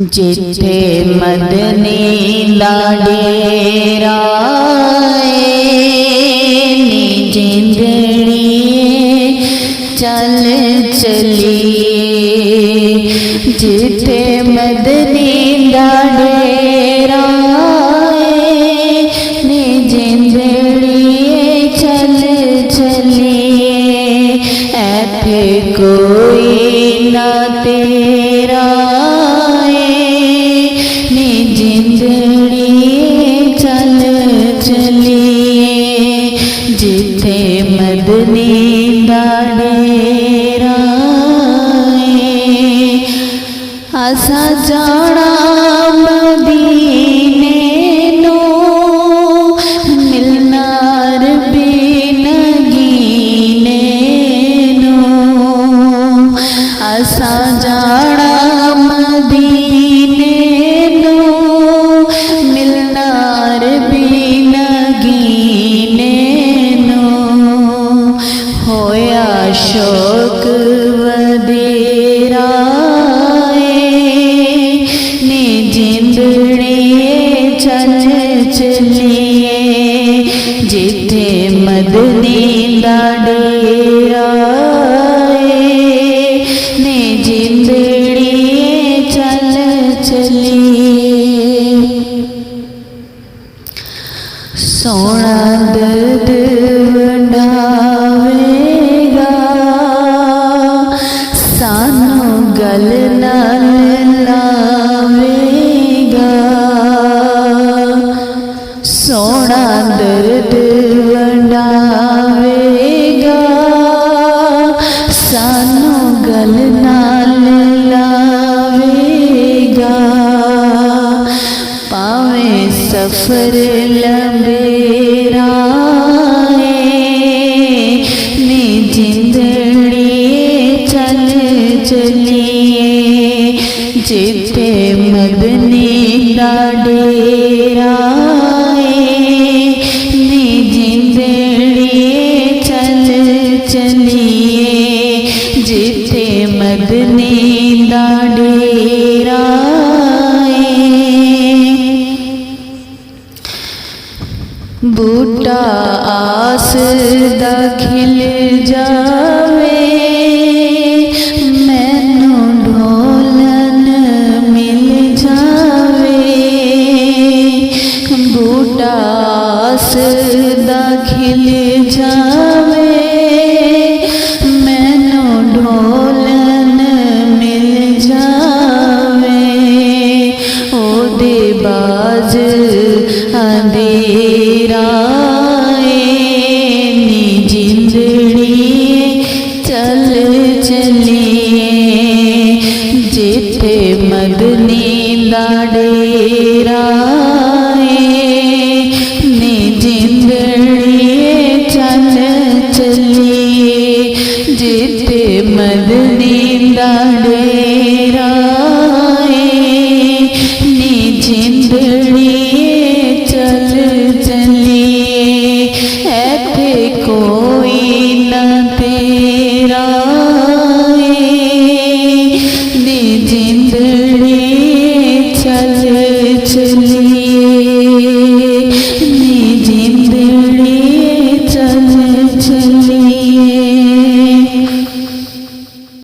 जिथे मदनी लाडेरा जिंदड़ी चल चलिए। जिथे मदनी लाडेरा जिंदड़ी चल चलिए। ऐथे कोई ना तेरा जिंदड़ी चल चलिए। जिथे मदनी लाडेरा असा जाना मदीने नो मिलनार बिन गीने नो। असा जाना मदीने नो मिलनार बिन गीने नो। होया शौक वधेरा जिंदड़ी चल चलिए। जिथे मदनी लाडेरा जिंदड़ी चल चलिए। सोना दर्द वंडावेगा सानू गल नाल लावेगा। सोना दर्द वंडावेगा सानू गल नाल लावेगा। पावे सफर लंबेरा जिंदड़ी चल चलिए। जिथे मदनी लाडेरा जिंदड़ी चल चलिए। जिथे मदनी लाडेरा बूटा आस दा खिल जावे मैनू ढोलन मिल जावे। बूटा आस दा खिल जावे मैनू ढोलन मिल जावे। ओदे बाज अंधेरा जिंदड़ी चल चलिए। जिथे मदनी लाडेरा जिंदड़ी चल चलिए। जिथे मदनी लाडेरा